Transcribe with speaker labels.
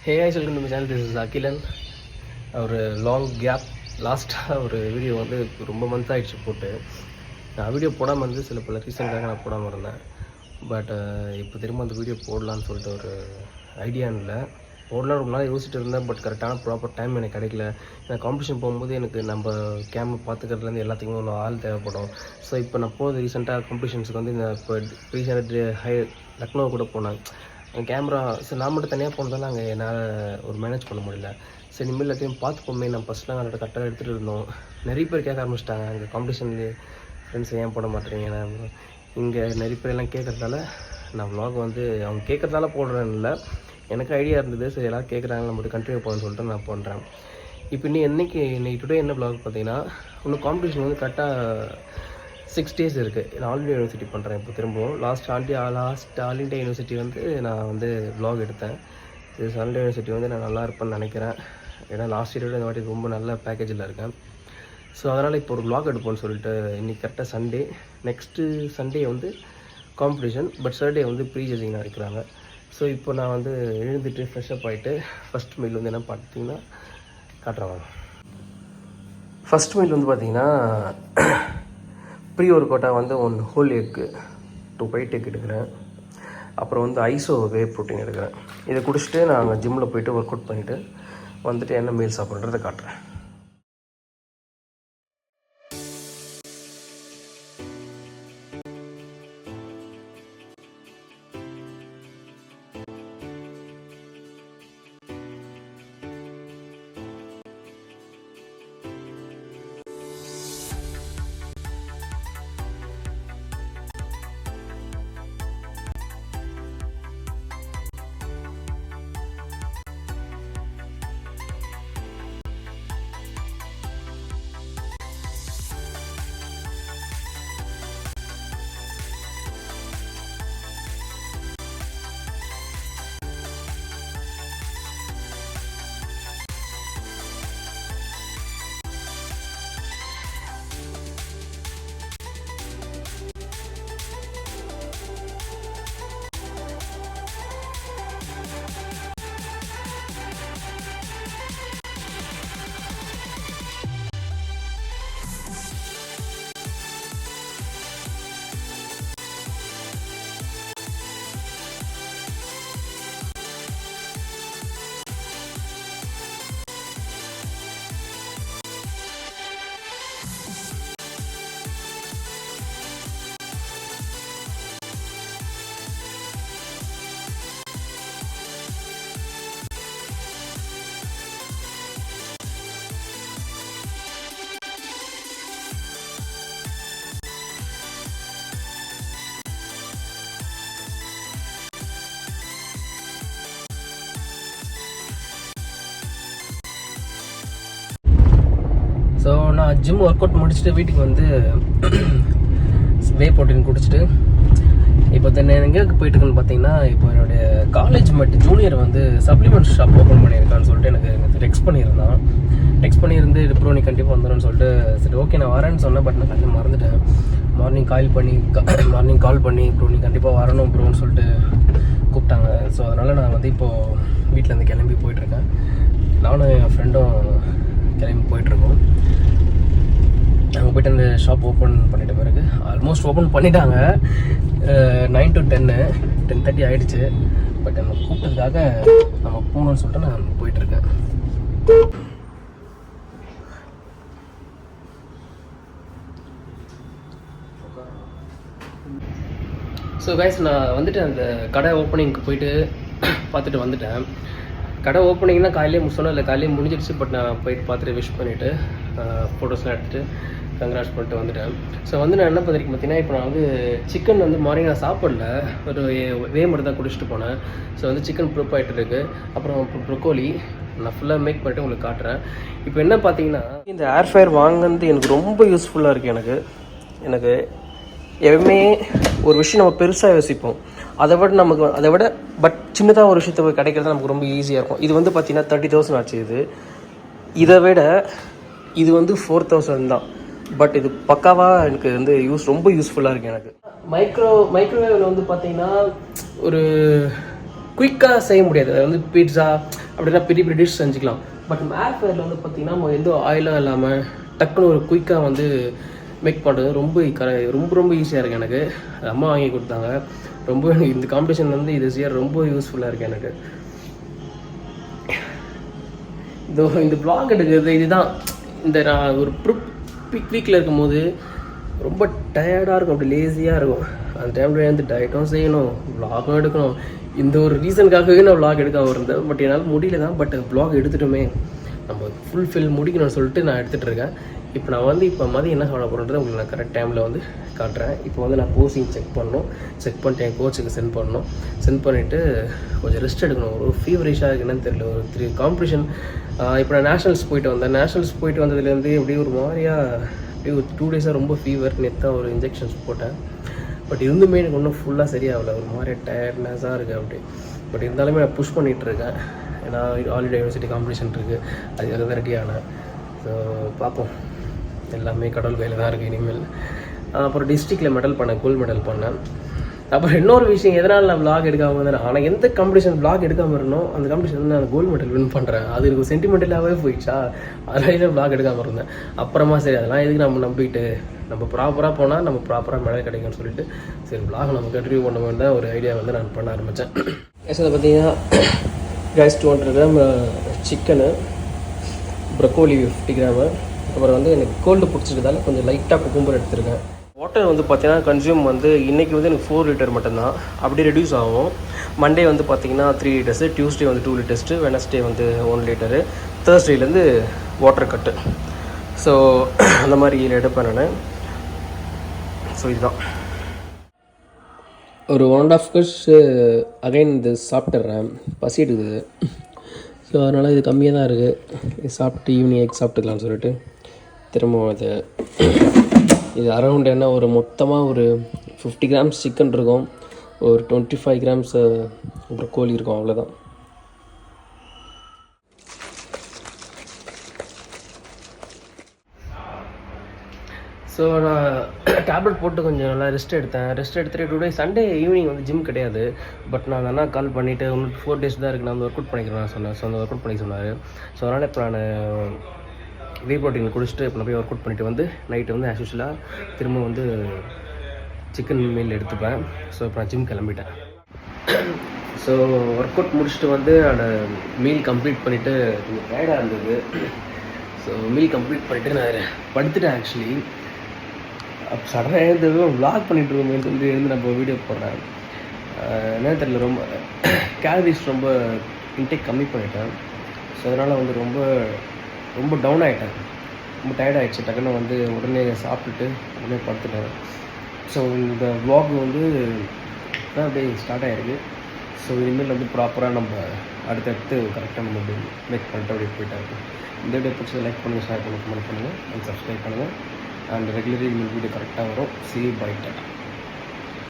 Speaker 1: Hey I welcome to my channel. This is Akilan. ஒரு long gap லாஸ்ட்டாக ஒரு video வந்து ரொம்ப மந்த் ஆகிடுச்சு போட்டு. நான் வீடியோ போடாமல் இருந்து சில பல ரீசனுக்காக நான் போடாமல் இருந்தேன். பட் இப்போ திரும்ப அந்த வீடியோ போடலான்னு சொல்லிட்டு ஒரு ஐடியா இல்லை. போடலாம் ரொம்ப நாள் யோசிச்சுட்டு இருந்தேன். பட் கரெக்டான ப்ராப்பர் டைம் எனக்கு கிடைக்கல. நான் காம்படிஷன் போகும்போது எனக்கு நம்ம கேமரா பார்த்துக்கிறதுலேருந்து எல்லாத்துக்குமே ஒரு ஆள் தேவைப்படும். ஸோ இப்போ நான் போகுது ரீசெண்டாக காம்படிஷன்ஸுக்கு வந்து இந்த இப்போ ரீசெண்டாக லக்னோ கூட போனேன். கேமரா சரி நான் மட்டும் தனியாக போனதால் அங்கே என்னால் ஒரு மேனேஜ் பண்ண முடியல. சரி இனிமேல் எல்லாத்தையும் பார்த்துப்போமே. நான் ஃபஸ்ட்லாம் அதோட கரெக்டாக எடுத்துகிட்டு இருந்தோம். நிறைய பேர் கேட்க ஆரம்பிச்சிட்டாங்க அங்கே காம்படிஷன்லேயே ஃப்ரெண்ட்ஸ் ஏன் போட மாட்டேறீங்க. நான் இங்கே நிறைய பேர் எல்லாம் கேட்குறதால நான் vlog வந்து அவங்க கேட்குறதால போடுறேன்னு இல்லை, எனக்கு ஐடியா இருந்தது. சரி எல்லாம் கேட்குறாங்க நம்ம கண்டினியூ போகணும்னு சொல்லிட்டு நான் பண்ணுறேன். இப்போ இன்னைக்கு டுடே என்ன vlog பார்த்தீங்கன்னா, இன்னும் காம்படிஷன் வந்து கரெக்டாக 6 days இருக்குது. நான் ஆல் இண்டியா யூனிவர்சிட்டி பண்ணுறேன். இப்போ திரும்பவும் லாஸ்ட் ஆல் இண்டியா யூனிவர்சிட்டி வந்து நான் வந்து vlog எடுத்தேன். இது ஆல் இண்டியா யூனிவர்சிட்டி வந்து நான் நல்லா இருப்பேன்னு நினைக்கிறேன். ஏன்னா லாஸ்ட் இயரோட இந்த வாட்டி ரொம்ப நல்ல பேக்கேஜில் இருக்கேன். ஸோ அதனால் இப்போ ஒரு vlog எடுப்போம்னு சொல்லிட்டு இன்றைக்கி கரெக்டாக சண்டே. நெக்ஸ்ட்டு சண்டே வந்து காம்படிஷன், பட் சண்டே வந்து ப்ரீ ஜட்ஜிங் இருக்கிறாங்க. ஸோ இப்போ நான் வந்து எழுந்துட்டு ஃப்ரெஷ்அப் ஆகிட்டு ஃபஸ்ட் மீல் வந்து என்ன பார்த்தீங்கன்னா காட்டுறேன். ஃபஸ்ட் மீல் வந்து பார்த்திங்கன்னா ப்ரீ ஒர்க் அவுட்டாக வந்து 1 ஹோல் எக்கு 2 ஒயிட் எக் எடுக்கிறேன். அப்புறம் வந்து ஐசோ வே ப்ரோட்டீன் எடுக்கிறேன். இதை குடிச்சிட்டு நான் அங்கே ஜிம்மில் போய்ட்டு ஒர்க் அவுட் பண்ணிவிட்டு வந்துட்டு என்ன மீல் சாப்பிட்றதை காட்டுறேன். ஸோ நான் ஜிம் ஒர்க் அவுட் முடிச்சுட்டு வீட்டுக்கு வந்து வே ப்ரோட்டீன் குடிச்சிட்டு இப்போ எங்கே போயிட்டுருக்குன்னு பார்த்தீங்கன்னா, இப்போ என்னுடைய காலேஜ் மேட் ஜூனியர் வந்து சப்ளிமெண்ட் ஷாப் ஓப்பன் பண்ணியிருக்கான்னு சொல்லிட்டு எனக்கு டெக்ஸ்ட் பண்ணியிருந்தான். டெக்ஸ்ட் பண்ணியிருந்து ப்ரோ நீ கண்டிப்பாக வந்துடும்னு சொல்லிட்டு சரி ஓகே நான் வரேன்னு சொன்னேன். பட் நான் கண்டிப்பாக மறந்துட்டேன். மார்னிங் கால் பண்ணி ப்ரோ நீ கண்டிப்பாக வரணும் ப்ரோன்னு சொல்லிட்டு கூப்பிட்டாங்க. ஸோ அதனால் நான் வந்து இப்போது வீட்டிலேருந்து கிளம்பி போயிட்டுருக்கேன். நானும் என் ஃப்ரெண்டும் கிளம்பி போயிட்டுருக்கோம். அங்கே போய்ட்டு அந்த ஷாப் ஓப்பன் பண்ணிட்ட பிறகு ஆல்மோஸ்ட் ஓப்பன் பண்ணிட்டாங்க. 9 to 10:30 ஆகிடுச்சு. பட் நம்ம கூப்பிட்டதுக்காக நம்ம போகணுன்னு சொல்லிட்டு நான் போயிட்டுருக்கேன். ஸோ கைஸ் நான் வந்துட்டு அந்த கடை ஓப்பனிங்க்கு போயிட்டு பார்த்துட்டு வந்துட்டேன். கடை ஓப்பனிங்னா காலையிலே சொன்னேன் இல்லை, காலையிலே முடிஞ்சிடுச்சு. பட் நான் போயிட்டு பார்த்துட்டு விஷ் பண்ணிவிட்டு ஃபோட்டோஸ்லாம் எடுத்துகிட்டு கங்க்ராட்ஸ் பண்ணிட்டு வந்துட்டேன். ஸோ வந்து நான் என்ன பண்ணிருக்கேன் பார்த்தீங்கன்னா, இப்போ நான் வந்து சிக்கன் வந்து மார்னிங் நான் சாப்பிடல, ஒரு வே மட்டும் தான் குடிச்சிட்டு போனேன். ஸோ வந்து சிக்கன் ப்ரிப் ஆகிட்டு இருக்குது. அப்புறம் ப்ரொக்கோலி நான் ஃபுல்லாக மேக் பண்ணிட்டு உங்களுக்கு காட்டுறேன். இப்போ என்ன பார்த்தீங்கன்னா, இந்த ஏர் ஃப்ரையர் வாங்கினது எனக்கு ரொம்ப யூஸ்ஃபுல்லாக இருக்குது. எனக்கு எப்பவுமே ஒரு விஷயம் நம்ம பெருசாக யோசிப்போம், அதை விட பட் சின்னதாக ஒரு விஷயத்தை கிடைக்கிறது நமக்கு ரொம்ப ஈஸியாக இருக்கும். இது வந்து பார்த்திங்கன்னா 30,000 ஆச்சு. இதை விட இது வந்து 4,000 தான். பட் இது பக்காவாக எனக்கு வந்து ரொம்ப யூஸ்ஃபுல்லாக இருக்குது. எனக்கு மைக்ரோவேவில் வந்து பார்த்திங்கன்னா ஒரு குயிக்காக செய்ய முடியாது. அது வந்து பீட்ஸா அப்படின்னா பெரிய பெரிய டிஷ் செஞ்சுக்கலாம். பட் ஏர் ஃப்ரையரில் வந்து பார்த்திங்கன்னா நம்ம எந்த ஆயிலும் இல்லாமல் டக்குன்னு ஒரு குயிக்காக வந்து மேக் பண்ணுறது ரொம்ப ரொம்ப ஈஸியாக இருக்குது எனக்கு. அம்மா வாங்கி கொடுத்தாங்க. ரொம்ப எனக்கு இந்த காம்படிஷன் வந்து இது ரொம்ப யூஸ்ஃபுல்லாக இருக்குது எனக்கு. இந்த வ்ளாக் எடுக்கிறது இதுதான். இந்த நான் ஒரு பிக் வீக்கில் இருக்கும்போது ரொம்ப டயர்டாக இருக்கும், அப்படி லேசியாக இருக்கும். அந்த டைமில் வந்து டயட்டும் செய்யணும், வ்ளாகும் எடுக்கணும். இந்த ஒரு ரீசனுக்காகவே நான் வ்ளாக் எடுக்காமல் இருந்தேன். பட் என்னால் முடியல தான். பட் வ்ளாக் எடுத்துட்டோமே, நம்ம ஃபுல்ஃபில் முடிக்கணும்னு சொல்லிட்டு நான் எடுத்துகிட்டு இருக்கேன். இப்போ நான் வந்து மதியம் என்ன சாப்பிட போகிறேன்றது உங்களுக்கு நான் கரெக்ட் டைமில் வந்து காட்டுறேன். இப்போ வந்து நான் போஸ்டிங் செக் பண்ணிட்டு என் கோச்சுக்கு சென்ட் பண்ணிவிட்டு கொஞ்சம் ரெஸ்ட் எடுக்கணும். ஒரு ஃபீவரிஷாக இருக்குது, என்னன்னு தெரியல. ஒரு 3 காம்படிஷன். இப்போ நான் நேஷ்னல்ஸ் போயிட்டு வந்ததுலேருந்து எப்படியே ஒரு மாதிரியாக அப்படியே ஒரு 2 டேஸாக ரொம்ப ஃபீவர். நேற்று ஒரு இன்ஜெக்ஷன்ஸ் போட்டேன். பட் இருந்துமே எனக்கு ஒன்றும் ஃபுல்லாக சரியாகலை. ஒரு மாதிரி டயர்ட்னஸாக இருக்குது அப்படி. பட் இருந்தாலுமே நான் புஷ் பண்ணிகிட்ருக்கேன். ஏன்னா ஆல் இண்டியா யூனிவர்சிட்டி காம்படிஷன் இருக்குது, அதுக்காக தான் ரெடி ஆனேன். ஸோ பார்ப்போம், எல்லாமே கடவுள் கையில் தான் இருக்குது இனிமேல். அப்புறம் டிஸ்ட்ரிக்டில் கோல்டு மெடல் பண்ணேன். அப்புறம் இன்னொரு விஷயம், எதனால் நான் வ்ளாக் எடுக்காமல் இருந்தேன். ஆனால் எந்த காம்படிஷன் வ்ளாக் எடுக்காமல் இருந்தோம், அந்த காம்படிஷன் வந்து நான் கோல்டு மெடல் வின் பண்ணுறேன். அது எனக்கு சென்டிமெண்டலாகவே போயிடுச்சா, அதனால வ்ளாக் எடுக்காமல் இருந்தேன். அப்புறமா சரி அதெல்லாம் எதுக்கு நம்ம நம்பிட்டு, நம்ம ப்ராப்பராக போனால் நம்ம ப்ராப்பராக மெடல் கிடைக்கும்னு சொல்லிட்டு சரி வ்ளாக் நம்ம கண்டினியூ பண்ண வேண்டாம் ஒரு ஐடியா வந்து நான் பண்ண ஆரம்பித்தேன். அதை பார்த்தீங்கன்னா rice 200 gram chicken, broccoli 50 gram, அப்புறம் வந்து எனக்கு கோல்டு பிடிச்சிருக்கதால கொஞ்சம் லைட்டாக குக்கும்பர் எடுத்துருக்கேன். வாட்டர் வந்து பார்த்தீங்கன்னா கன்சியூம் வந்து இன்றைக்கி வந்து எனக்கு 4 லிட்டர் மட்டும்தான், அப்படி ரெடியூஸ் ஆகும். மண்டே வந்து பார்த்திங்கன்னா 3 லிட்டர்ஸு, டியூஸ்டே வந்து 2 லிட்டர்ஸு, வெனஸ்டே வந்து 1 லிட்டரு, தேர்ஸ்டேலேருந்து வாட்டர் கட்டு. ஸோ அந்த மாதிரி எடுப்பேன் நான். ஸோ இதுதான் ஒரு 1.5 கப்ஸ் அகைன் இது சாப்பிட்டுறேன், பசி எடுக்குது. ஸோ அதனால் இது கம்மியாக தான் இருக்குது. இது சாப்பிட்டு ஈவினிங் எக் சாப்பிட்டுக்கலான்னு சொல்லிட்டு திரும்பவும் இது அரௌண்ட் என்ன ஒரு மொத்தமாக ஒரு 50 கிராம்ஸ் சிக்கன் இருக்கும், ஒரு 25 கிராம்ஸ் ப்ரக்கோலி இருக்கும், அவ்வளோதான். ஸோ நான் டேப்லெட் போட்டு கொஞ்சம் நல்லா ரெஸ்ட் எடுத்துகிட்டு 2 days சண்டே ஈவினிங் வந்து ஜிம் கிடையாது. பட் நான் அண்ணா கால் பண்ணிவிட்டு இன்னும் 4 days தான் இருக்குது, நான் வந்து ஒர்க் அவுட் பண்ணிக்கிறேன் சொன்னேன். ஸோ அந்த ஒர்க் அவுட் பண்ணிக்க சொன்னார். ஸோ அதனால் இப்போ நான் வே ப்ரோட்டீன் குடிச்சிட்டு இப்போ நான் போய் ஒர்க் அவுட் பண்ணிவிட்டு வந்து நைட்டு வந்து ஆஸ் யூஷுவலாக திரும்ப வந்து சிக்கன் மீல் எடுத்துப்பேன். ஸோ இப்போ நான் ஜிம் கிளம்பிட்டேன். ஸோ ஒர்க் அவுட் முடிச்சுட்டு வந்து நான் மீல் கம்ப்ளீட் பண்ணிவிட்டு கொஞ்சம் டயர்டாக இருந்தது. ஸோ மீல் கம்ப்ளீட் பண்ணிவிட்டு நான் படுத்துட்டேன். ஆக்சுவலி அப்போ சடனாக எழுந்து வ்ளாக் பண்ணிகிட்டு இருக்கோமேன்னு சொல்லி எழுந்து நம்ம வீடியோ போடுறேன். என்ன தெரியல, ரொம்ப கேலரிஸ் ரொம்ப இன்டேக் கம்மி பண்ணிட்டேன். ஸோ அதனால் வந்து ரொம்ப டவுன் ஆகிட்டேன், ரொம்ப டயர்ட் ஆகிடுச்சு. டக்குன்னு வந்து உடனே சாப்பிட்டுட்டு உடனே படுத்துட்டேன். ஸோ இந்த வ்ளாக் வந்து தான் அப்படியே ஸ்டார்ட் ஆகிருக்கு. ஸோ இனிமேல் வந்து ப்ராப்பராக நம்ம அடுத்தடுத்து கரெக்டாக நம்ம அப்படி மேக் பண்ணிட்டு அப்படியே போயிட்டாங்க. இந்த வீடியோ பிடிச்சதை லைக் பண்ணுங்கள், ஷேர் பண்ணுங்கள், கமெண்ட் பண்ணுங்கள், அண்ட் சப்ஸ்கிரைப் பண்ணுங்கள். அண்ட் ரெகுலரி இந்த வீடியோ கரெக்டாக வரும். See you, bye, tata.